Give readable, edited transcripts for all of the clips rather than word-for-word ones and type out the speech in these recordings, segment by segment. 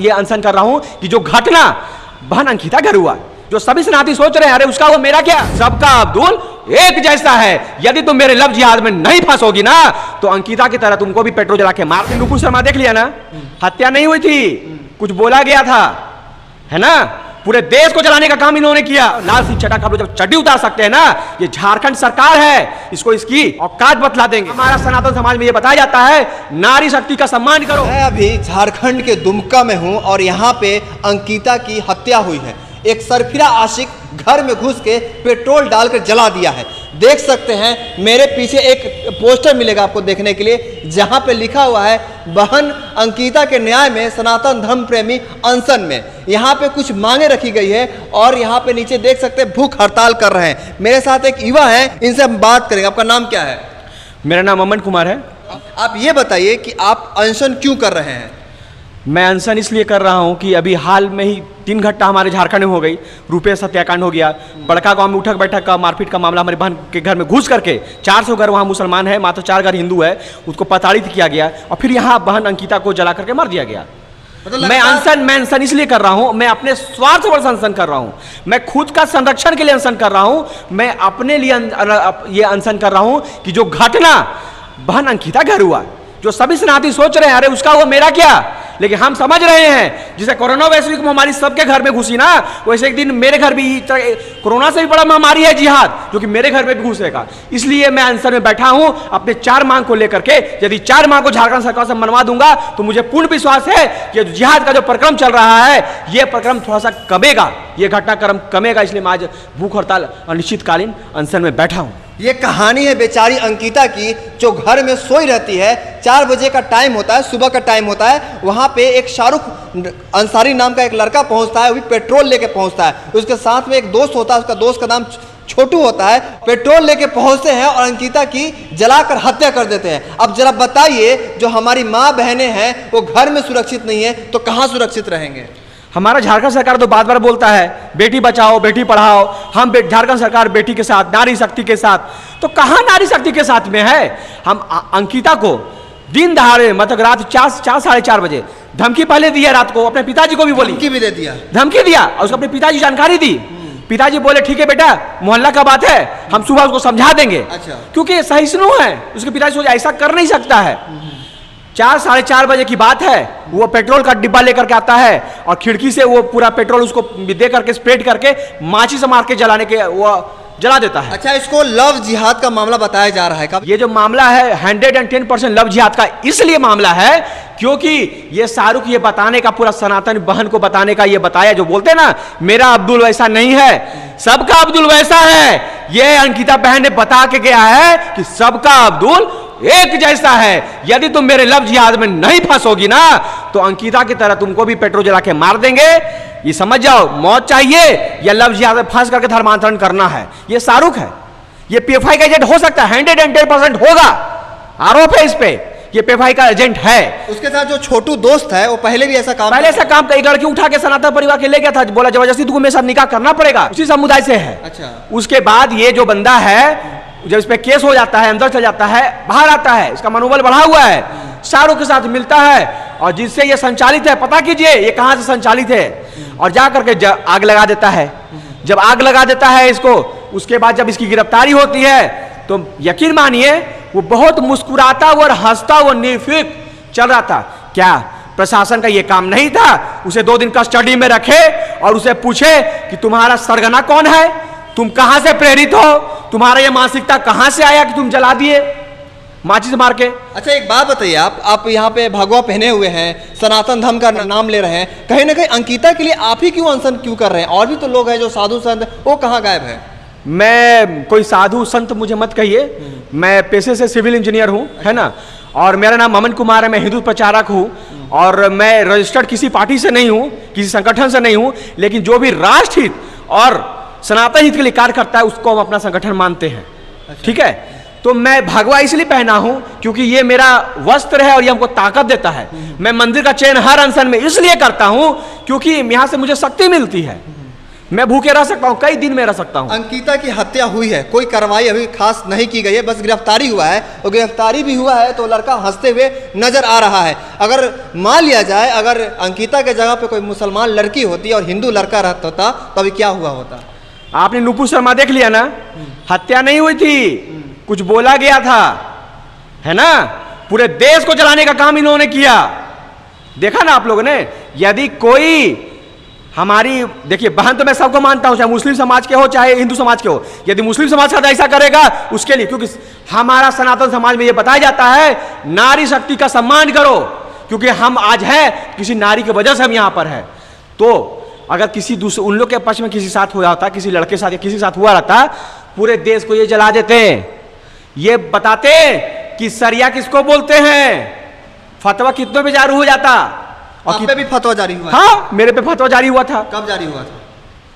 ये अनशन कर रहा हूं कि जो घटना बहन अंकिता घर हुआ, जो सभी सनातनी सोच रहे हैं अरे उसका वो मेरा क्या, सबका अब्दुल एक जैसा है। यदि तुम मेरे लव जिहाद में नहीं फंसोगी ना तो अंकिता की तरह तुमको भी पेट्रोल जला के मार। नुपुर शर्मा देख लिया ना, हत्या नहीं हुई थी, कुछ बोला गया था, है ना। पूरे देश को जलाने का काम इन्होंने किया। लाल सिंह चड्ढा का जब चड्डी उतार सकते हैं ना, ये झारखंड सरकार है, इसको इसकी औकात बतला देंगे। हमारा सनातन समाज में ये बताया जाता है नारी शक्ति का सम्मान करो। मैं अभी झारखंड के दुमका में हूं और यहाँ पे अंकिता की हत्या हुई है। एक सरफिरा आशिक घर में घुस के पेट्रोल डालकर जला दिया है। देख सकते हैं मेरे पीछे एक पोस्टर मिलेगा आपको देखने के लिए, जहां पे लिखा हुआ है बहन अंकिता के न्याय में सनातन धर्म प्रेमी अनशन में। यहाँ पे कुछ मांगे रखी गई है और यहाँ पे नीचे देख सकते हैं भूख हड़ताल कर रहे हैं। मेरे साथ एक युवा है, इनसे हम बात करेंगे। आपका नाम क्या है? मेरा नाम अमन कुमार है। आप ये बताइए कि आप अनशन क्यों कर रहे हैं? मैं अनशन इसलिए कर रहा हूं कि अभी हाल में ही 3 घटना हमारे झारखंड में हो गई। रुपये हत्याकांड हो गया, बड़का गांव में उठक बैठक का मारपीट का मामला, हमारी बहन के घर में घुस करके 400 घर वहां मुसलमान है, मात्र 4 घर हिंदू है, उसको प्रताड़ित किया गया और फिर यहाँ बहन अंकिता को जला करके मार दिया गया। मैं अनशन इसलिए कर रहा हूं, मैं अपने स्वार्थ पर अनशन कर रहा हूं, मैं खुद का संरक्षण के लिए अनशन कर रहा हूं, मैं अपने लिए ये अनशन कर रहा हूं कि जो घटना बहन अंकिता घर हुआ, जो सभी सनातनी सोच रहे हैं अरे उसका वो मेरा क्या, लेकिन हम समझ रहे हैं जिसे कोरोना वैश्विक महामारी सबके घर में घुसी ना, वैसे एक दिन मेरे घर भी कोरोना से भी बड़ा महामारी है जिहाद, जो कि मेरे घर में भी घुसेगा। इसलिए मैं अनशन में बैठा हूं अपने 4 मांग को लेकर के। यदि 4 मांग को झारखंड सरकार से मनवा दूंगा तो मुझे पूर्ण विश्वास है कि जिहाद का जो प्रक्रम चल रहा है यह प्रक्रम थोड़ा सा कमेगा, यह घटनाक्रम कमेगा। इसलिए मैं आज भूख हड़ताल अनिश्चितकालीन अनशन में बैठा हूं। ये कहानी है बेचारी अंकिता की, जो घर में सोई रहती है। 4 बजे का टाइम होता है, सुबह का टाइम होता है। वहाँ पे एक शाहरुख अंसारी नाम का एक लड़का पहुँचता है, वो भी पेट्रोल लेके पहुँचता है। उसके साथ में एक दोस्त होता है, उसका दोस्त का नाम छोटू होता है। पेट्रोल लेके पहुँचते हैं और अंकिता की जलाकर हत्या कर देते हैं। अब जरा बताइए, जो हमारी माँ बहनें हैं वो घर में सुरक्षित नहीं है तो कहाँ सुरक्षित रहेंगे? हमारा झारखंड सरकार तो बार बार बोलता है बेटी बचाओ बेटी पढ़ाओ, हम झारखंड सरकार बेटी के साथ, नारी शक्ति के साथ, तो कहाँ नारी शक्ति के साथ में है? हम अंकिता को दिन दहाड़े मतलब रात 4 साढ़े 4 बजे धमकी पहले दी है, रात को अपने पिताजी को भी बोली, धमकी भी दे दिया, धमकी दिया और उसको अपने पिताजी जानकारी दी। पिताजी बोले ठीक है बेटा, मोहल्ला का बात है, हम सुबह उसको समझा देंगे। अच्छा। क्योंकि सहिष्णु है, उसके पिताजी सोचे ऐसा कर नहीं सकता है। 4 साढ़े 4 बजे की बात है, वो पेट्रोल का डिब्बा लेकर के आता है और खिड़की से वो पूरा पेट्रोल उसको दे करके स्प्रेड करके माची से मार के जलाने के वो जला देता है। अच्छा, इसको लव जिहाद का मामला बताया जा रहा है कब? ये जो मामला है 110% लव जिहाद का इसलिए मामला है क्योंकि ये शाहरुख ये बताने का, पूरा सनातन बहन को बताने का ये बताया, जो बोलते हैं ना मेरा अब्दुल वैसा नहीं है, सबका अब्दुल वैसा है। ये अंकिता बहन ने बता के गया है कि सबका अब्दुल एक जैसा है। यदि तुम मेरे लव जिहाद में नहीं फंसोगी ना तो अंकिता की तरह तुमको भी पेट्रोल जला के मार देंगे। ये समझ जाओ, मौत चाहिए या लव जिहाद में फंस करके धर्मांतरण करना है। ये शाहरुख है, ये पीएफआई का एजेंट हो सकता है, 110% होगा, आरोप है इस पे, ये पीएफआई का एजेंट है। उसके साथ जो छोटू दोस्त है वो पहले भी ऐसा काम एक लड़की उठा के सनातन परिवार के ले गया था, बोला जबरदस्ती तुमको मेरे साथ निकाह करना पड़ेगा, उसी समुदाय से है। अच्छा। उसके बाद ये जो बंदा है, जब इस पे केस हो जाता है, अंदर चल जाता है, बाहर आता है, इसका मनोबल बढ़ा हुआ है, शाहरुख के साथ मिलता है और जिससे ये संचालित है, पता कीजिए ये कहां से संचालित है, और जा करके आग लगा देता है। जब आग लगा देता है इसको, उसके बाद जब इसकी गिरफ्तारी होती है तो यकीन मानिए वो बहुत मुस्कुराता हुआ और हंसता हुआ निर्भीक चल रहा था। क्या प्रशासन का ये काम नहीं था उसे 2 दिन कस्टडी में रखे और उसे पूछे कि तुम्हारा सरगना कौन है, तुम कहां से प्रेरित हो, तुम्हारा ये मानसिकता कहां से आया कि तुम जला दिए माचिस मार के? अच्छा, एक बात बताइए, आप यहाँ पे भगवा पहने हुए हैं, सनातन धर्म का नाम ले रहे हैं, कहीं ना कहीं अंकिता के लिए आप ही क्यों अनशन क्यों कर रहे हैं? और भी तो लोग हैं जो साधु संत, वो कहाँ गायब है? मैं कोई साधु संत मुझे मत कहिए, मैं पेशे से सिविल इंजीनियर हूँ, है ना, और मेरा नाम अमन कुमार है, मैं हिंदू प्रचारक हूँ और मैं रजिस्टर्ड किसी पार्टी से नहीं हूँ, किसी संगठन से नहीं हूँ, लेकिन जो भी राष्ट्र हित और सनातन हित के लिए कार्य करता है उसको हम अपना संगठन मानते हैं। अच्छा। ठीक है, तो मैं भगवा इसलिए पहना हूं क्योंकि ये मेरा वस्त्र है और ये हमको ताकत देता है। मैं मंदिर का चयन हर अनशन में इसलिए करता हूं क्योंकि यहां से मुझे शक्ति मिलती है। मैं भूखे रह सकता हूँ, कई दिन में रह सकता हूँ। अंकिता की हत्या हुई है, कोई कार्रवाई अभी खास नहीं की गई है, बस गिरफ्तारी हुआ है और गिरफ्तारी भी हुआ है तो लड़का हंसते हुए नजर आ रहा है। अगर मान लिया जाए अगर अंकिता के जगह पे कोई मुसलमान लड़की होती और हिंदू लड़का रहता होता तो अभी क्या हुआ होता? आपने नुपुर शर्मा देख लिया ना, हत्या नहीं हुई थी, कुछ बोला गया था, है ना। पूरे देश को चलाने का काम इन्होंने किया, देखा ना आप लोगों ने। यदि कोई हमारी, देखिए बहन तो मैं सबको मानता हूं, चाहे मुस्लिम समाज के हो चाहे हिंदू समाज के हो, यदि मुस्लिम समाज का ऐसा करेगा उसके लिए, क्योंकि हमारा सनातन समाज में यह बताया जाता है नारी शक्ति का सम्मान करो, क्योंकि हम आज हैं किसी नारी की वजह से हम यहां पर हैं। तो अगर किसी दूसरे उन लोग के पक्ष में किसी साथ हुआ होता, किसी लड़के साथ या किसी साथ हुआ रहता, पूरे देश को ये जला देते, ये बताते कि सरिया किसको बोलते हैं, फतवा कितनों पे जारी हो जाता। और आप पे भी फतवा जारी हुआ? हाँ, मेरे पे फतवा जारी हुआ था। कब जारी हुआ था?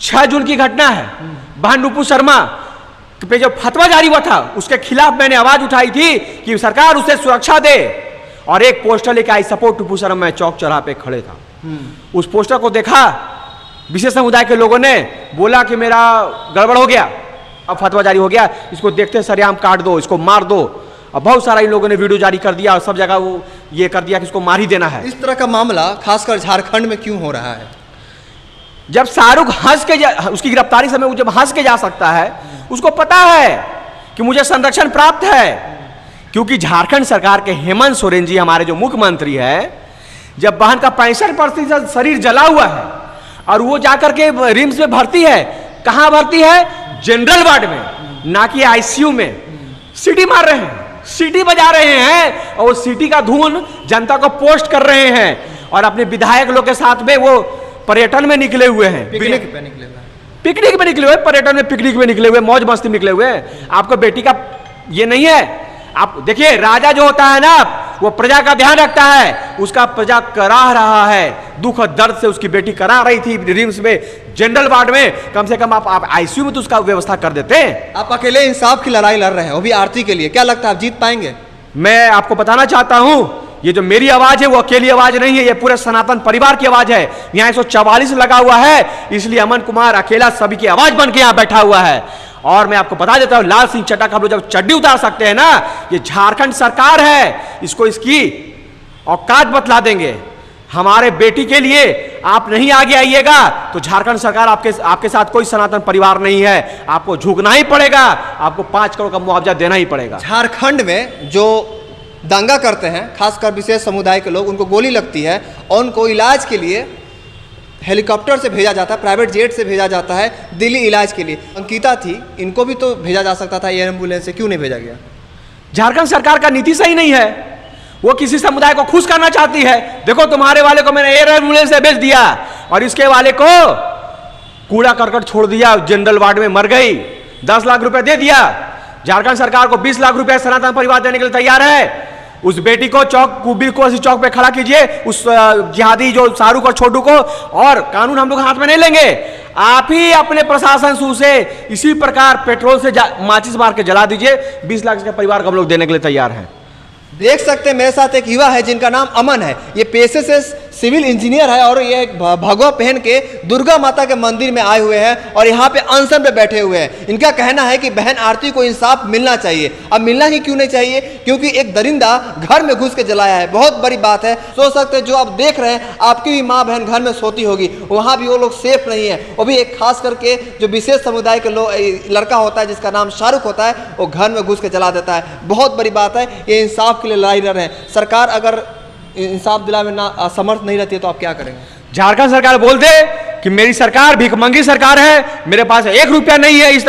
6 जून की घटना है। बहन नुपुर शर्मा पे जो फतवा जारी हुआ था उसके खिलाफ मैंने आवाज उठाई थी कि सरकार उसे सुरक्षा दे, और एक पोस्टर लेके आई सपोर्ट नुपुर शर्मा, मैं चौक चौराहे पे खड़े था। उस पोस्टर को देखा, विशेष समुदाय के लोगों ने बोला कि मेरा गड़बड़ हो गया, अब फतवा जारी हो गया, इसको देखते सरेआम काट दो, इसको मार दो। अब बहुत सारा इन लोगों ने वीडियो जारी कर दिया और सब जगह वो ये कर दिया कि इसको मार ही देना है। इस तरह का मामला खासकर झारखंड में क्यों हो रहा है? जब शाहरुख हंस के उसकी गिरफ्तारी समय वो जब हंस के जा सकता है, उसको पता है कि मुझे संरक्षण प्राप्त है, क्योंकि झारखंड सरकार के हेमंत सोरेन जी हमारे जो मुख्यमंत्री है, जब बहन का 65% शरीर जला हुआ है और वो जाकर के रिम्स में भर्ती है, कहां भर्ती है? जनरल वार्ड में, ना कि आईसीयू में। सीटी मार रहे हैं, सीटी बजा रहे हैं, और वो सीटी का धुन जनता को पोस्ट कर रहे हैं, और अपने विधायक लोग के साथ में वो पर्यटन में निकले हुए हैं, पिकनिक पे निकले हुए, पिकनिक में निकले हुए, पर्यटन में पिकनिक में निकले हुए, मौज मस्ती में निकले हुए। आपको बेटी का ये नहीं है। आप देखिए, राजा जो होता है ना, वो प्रजा का ध्यान रखता है, उसका प्रजा कराह रहा है, दुख और दर्द से उसकी बेटी करा रही थी रिम्स में, जनरल वार्ड में। कम से कम आप आईसीयू में तो उसका व्यवस्था कर देते हैं। आप अकेले इंसाफ की लड़ाई लड़ रहे हैं, वो भी आरती के लिए। क्या लगता है आप जीत पाएंगे? मैं आपको बताना चाहता हूं, ये जो मेरी आवाज है वो अकेली आवाज नहीं है, ये पूरे सनातन परिवार की आवाज है। यहाँ 144 लगा हुआ है, इसलिए अमन कुमार अकेला सभी की आवाज बन के यहाँ बैठा हुआ है। और मैं आपको बता देता हूं, लाल सिंह चड्ढा का हम लोग जब चड्डी उतार सकते हैं ना, ये झारखंड सरकार है, इसको इसकी औकात बतला देंगे। हमारे बेटी के लिए आप नहीं आगे आइएगा तो झारखंड सरकार आपके साथ कोई सनातन परिवार नहीं है, आपको झुकना ही पड़ेगा, आपको 5 करोड़ का मुआवजा देना ही पड़ेगा। झारखंड में जो दंगा करते हैं, खासकर विशेष समुदाय के लोग, उनको गोली लगती है और उनको इलाज के लिए हेलीकॉप्टर से भेजा जाता है, प्राइवेट जेट से भेजा जाता है दिल्ली इलाज के लिए। अंकिता थी, इनको भी तो भेजा जा सकता था एयर एम्बुलेंस से, क्यों नहीं भेजा गया? झारखंड सरकार का नीति सही नहीं है, वो किसी समुदाय को खुश करना चाहती है। देखो, तुम्हारे वाले को मैंने एयर एम्बुलेंस से भेज दिया और इसके वाले को कूड़ा करकट छोड़ दिया, जनरल वार्ड में मर गई, 10 लाख रुपए दे दिया। झारखंड सरकार को 20 लाख रुपए सनातन परिवार देने के लिए तैयार है। उस बेटी को बिल्कुल चौक पे खड़ा कीजिए, उस जिहादी जो शाहरुख और छोटू को, और कानून हम लोग हाथ में नहीं लेंगे। आप ही अपने प्रशासन से इसी प्रकार पेट्रोल से माचिस मार के जला दीजिए, 20 लाख के परिवार को हम लोग देने के लिए तैयार हैं। देख सकते हैं मेरे साथ एक युवा है जिनका नाम अमन है। ये पेशे से सिविल इंजीनियर है और ये भगवा पहन के दुर्गा माता के मंदिर में आए हुए हैं और यहाँ पे अनशन पे बैठे हुए हैं। इनका कहना है कि बहन आरती को इंसाफ मिलना चाहिए। अब मिलना ही क्यों नहीं चाहिए? क्योंकि एक दरिंदा घर में घुस के जलाया है। बहुत बड़ी बात है। सोच सकते हैं जो आप देख रहे हैं, आपकी भी माँ बहन घर में सोती होगी, वहाँ भी वो लोग सेफ नहीं है। वो भी एक खास करके जो विशेष समुदाय के लड़का होता है जिसका नाम शाहरुख होता है, वो घर में घुस के जला देता है। बहुत बड़ी बात है। ये इंसाफ के लिए लड़ाई लड़ रहे हैं। सरकार अगर इंसाफ दिलाने में ना असमर्थ नहीं रहती है तो आप क्या करेंगे? झारखंड सरकार बोल दे कि मेरी सरकार भिखमंगी सरकार है, मेरे पास 1 रुपया नहीं है इस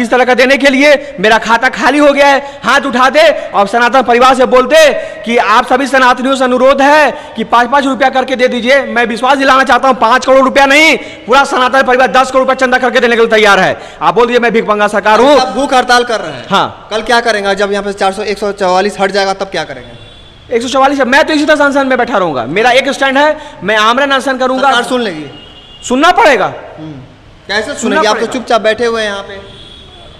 तरह का देने के लिए, मेरा खाता खाली हो गया है, हाथ उठा दे और सनातन परिवार से बोलते कि आप सभी सनातनियों से अनुरोध है कि 5-5 रुपया करके दे दीजिए। मैं विश्वास दिलाना चाहता हूं, 5 करोड़ रुपया नहीं, पूरा सनातन परिवार 10 करोड़ रुपया चंदा करके देने के लिए तैयार है। आप बोल दीजिए मैं भिखमंगा सरकार हूँ। आप भूख हड़ताल कर रहे हैं। हाँ, कल क्या करेंगे? जब यहाँ पे 144 हट जाएगा तब क्या करेंगे? 144 मैं तो इसी तरह अनशन में बैठा रहूंगा। मेरा एक स्टैंड है, मैं आमरण अनशन करूंगा। सरकार सुन लेगी? सुनना पड़ेगा। कैसे सुनेगी? आप तो चुपचाप बैठे हुए हैं यहाँ पे।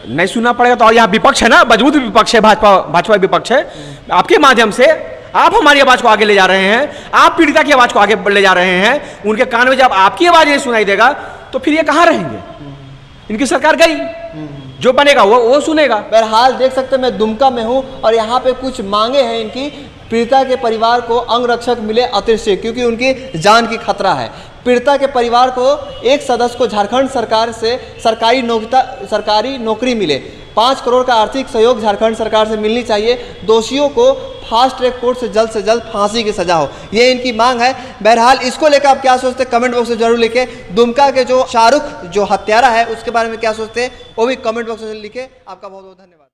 नहीं सुनना पड़ेगा तो, और यहाँ विपक्ष है ना, मजबूत विपक्ष है, भाजपा विपक्ष है। आपके माध्यम से आप हमारी आवाज को आगे ले जा रहे हैं, आप पीड़िता की आवाज को आगे ले जा रहे हैं। उनके कान में जब आपकी आवाज नहीं सुनाई देगा तो फिर ये कहाँ रहेंगे? इनकी सरकार गई, जो बनेगा वो सुनेगा। बहरहाल देख सकते हैं मैं दुमका में हूँ और यहाँ पे कुछ मांगे हैं इनकी। पीड़िता के परिवार को अंगरक्षक मिले अतिरिक्त, क्योंकि उनकी जान की खतरा है। पीड़िता के परिवार को एक सदस्य को झारखंड सरकार से सरकारी नौकरी मिले। 5 करोड़ का आर्थिक सहयोग झारखंड सरकार से मिलनी चाहिए। दोषियों को फास्ट ट्रैक कोर्ट से जल्द फांसी की सजा हो, ये इनकी मांग है। बहरहाल इसको लेकर आप क्या सोचते हैं कमेंट बॉक्स में जरूर लिखे। दुमका के जो शाहरुख जो हत्यारा है उसके बारे में क्या सोचते हैं वो भी कमेंट बॉक्स में लिखे। आपका बहुत बहुत धन्यवाद।